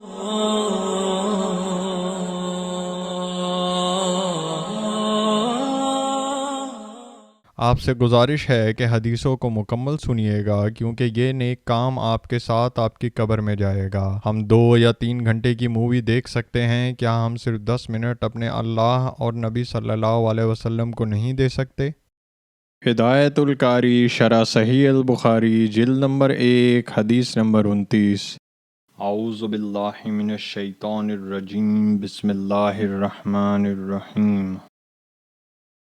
آپ سے گزارش ہے کہ حدیثوں کو مکمل سنیے گا، کیونکہ یہ نیک کام آپ کے ساتھ آپ کی قبر میں جائے گا۔ ہم 2 یا 3 گھنٹے کی مووی دیکھ سکتے ہیں، کیا ہم صرف 10 منٹ اپنے اللہ اور نبی صلی اللہ علیہ وسلم کو نہیں دے سکتے؟ ہدایت القاری شرح صحیح البخاری جلد نمبر 1 حدیث نمبر 29۔ اعوذ باللہ من الشیطان الرجیم، بسم اللہ الرحمن الرحیم۔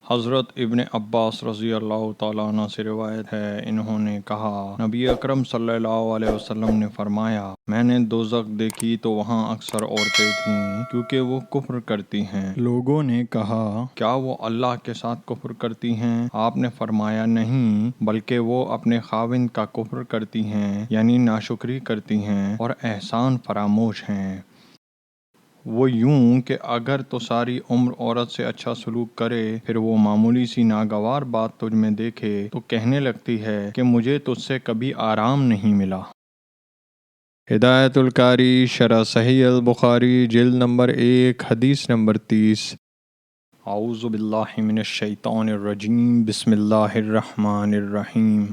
حضرت ابن عباس رضی اللہ تعالیٰ عنہ سے روایت ہے، انہوں نے کہا، نبی اکرم صلی اللہ علیہ وسلم نے فرمایا، میں نے دوزخ دیکھی تو وہاں اکثر عورتیں تھیں کیونکہ وہ کفر کرتی ہیں۔ لوگوں نے کہا، کیا وہ اللہ کے ساتھ کفر کرتی ہیں؟ آپ نے فرمایا، نہیں، بلکہ وہ اپنے خاوند کا کفر کرتی ہیں، یعنی ناشکری کرتی ہیں اور احسان فراموش ہیں۔ وہ یوں کہ اگر تو ساری عمر عورت سے اچھا سلوک کرے، پھر وہ معمولی سی ناگوار بات تجھ میں دیکھے تو کہنے لگتی ہے کہ مجھے تجھ سے کبھی آرام نہیں ملا۔ ہدایت القاری شرح صحیح البخاری جلد نمبر 1 حدیث نمبر 30۔ اعوذ باللہ من الشیطان الرجیم، بسم اللہ الرحمن الرحیم۔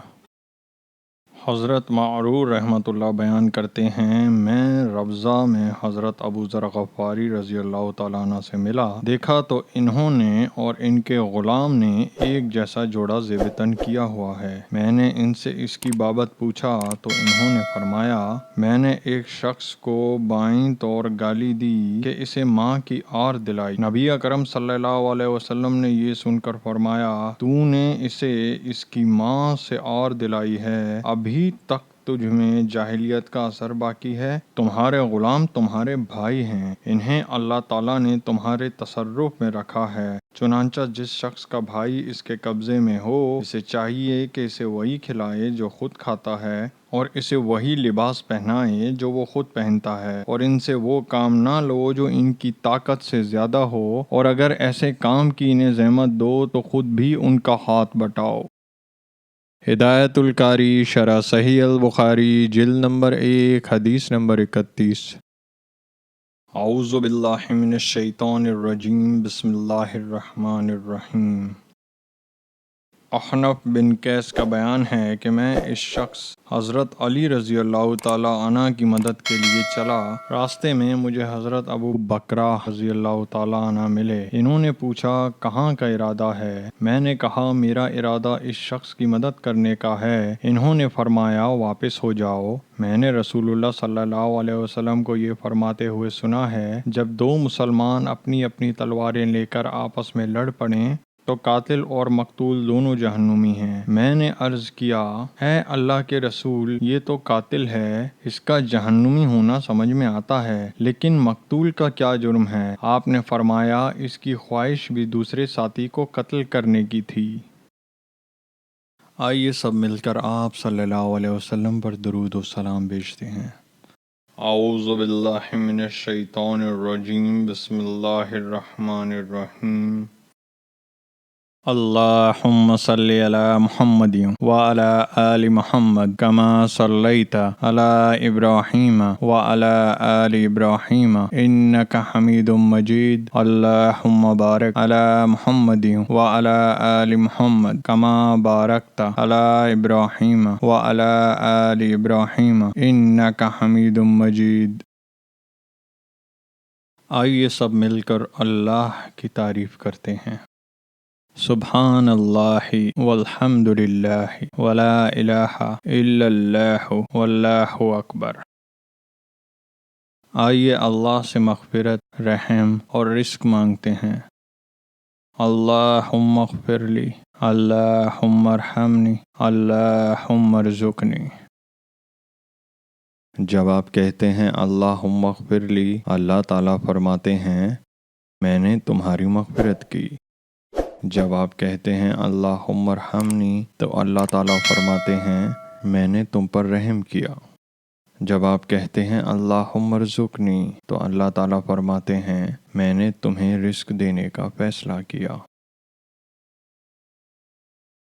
حضرت معرور رحمۃ اللہ بیان کرتے ہیں، میں روضہ میں حضرت ابو ذر غفاری رضی اللہ تعالیٰ عنہ سے ملا، دیکھا تو انہوں نے اور ان کے غلام نے ایک جیسا جوڑا زیب تن کیا ہوا ہے۔ میں نے ان سے اس کی بابت پوچھا تو انہوں نے فرمایا، میں نے ایک شخص کو بائیں طور گالی دی کہ اسے ماں کی آر دلائی۔ نبی اکرم صلی اللہ علیہ وسلم نے یہ سن کر فرمایا، تو نے اسے اس کی ماں سے آر دلائی ہے، ابھی تک تجھ میں جاہلیت کا اثر باقی ہے۔ تمہارے غلام تمہارے بھائی ہیں، انہیں اللہ تعالیٰ نے تمہارے تصرف میں رکھا ہے، چنانچہ جس شخص کا بھائی اس کے قبضے میں ہو، اسے چاہیے کہ اسے وہی کھلائے جو خود کھاتا ہے، اور اسے وہی لباس پہنائے جو وہ خود پہنتا ہے، اور ان سے وہ کام نہ لو جو ان کی طاقت سے زیادہ ہو، اور اگر ایسے کام کی انہیں زحمت دو تو خود بھی ان کا ہاتھ بٹاؤ۔ ہدایت القاری شرح صحیح البخاری جلد نمبر 1 حدیث نمبر 31۔ اعوذ باللہ من الشیطان الرجیم، بسم اللہ الرحمن الرحیم۔ احنف بن قیس کا بیان ہے کہ میں اس شخص حضرت علی رضی اللہ تعالیٰ عنہ کی مدد کے لیے چلا، راستے میں مجھے حضرت ابو بکرہ رضی اللہ تعالیٰ عنہ ملے۔ انہوں نے پوچھا، کہاں کا ارادہ ہے؟ میں نے کہا، میرا ارادہ اس شخص کی مدد کرنے کا ہے۔ انہوں نے فرمایا، واپس ہو جاؤ، میں نے رسول اللہ صلی اللہ علیہ وسلم کو یہ فرماتے ہوئے سنا ہے، جب 2 مسلمان اپنی اپنی تلواریں لے کر آپس میں لڑ پڑیں تو قاتل اور مقتول دونوں جہنمی ہیں۔ میں نے عرض کیا، اے اللہ کے رسول، یہ تو قاتل ہے، اس کا جہنمی ہونا سمجھ میں آتا ہے، لیکن مقتول کا کیا جرم ہے؟ آپ نے فرمایا، اس کی خواہش بھی دوسرے ساتھی کو قتل کرنے کی تھی۔ آئیے سب مل کر آپ صلی اللہ علیہ وسلم پر درود و سلام بھیجتے ہیں۔ اعوذ باللہ من الشیطان الرجیم، بسم اللہ الرحمن الرحیم۔ اللہم صلی علی محمد وعلی آل محمد کما صلیت علی ابراہیم وعلی آل ابراہیم انک حمید مجید۔ اللہم بارک علی محمد وعلی آل محمد کما بارکت علی ابراہیم وعلی آل ابراہیم انک حمید مجید۔ آئیے سب مل کر اللہ کی تعریف کرتے ہیں۔ سبحان اللہ والحمد للہ ولا الہ الا اللہ واللہ اکبر۔ آئیے اللہ سے مغفرت، رحم اور رزق مانگتے ہیں۔ اللہم اغفر لی، اللہم ارحمنی، اللہم ارزقنی۔ جب آپ کہتے ہیں اللہم اغفر لی، اللہ تعالیٰ فرماتے ہیں، میں نے تمہاری مغفرت کی۔ جب آپ کہتے ہیں اللہم ارحمنی، تو اللہ تعالیٰ فرماتے ہیں، میں نے تم پر رحم کیا۔ جب آپ کہتے ہیں اللہم ارزقنی، تو اللہ تعالیٰ فرماتے ہیں، میں نے تمہیں رزق دینے کا فیصلہ کیا۔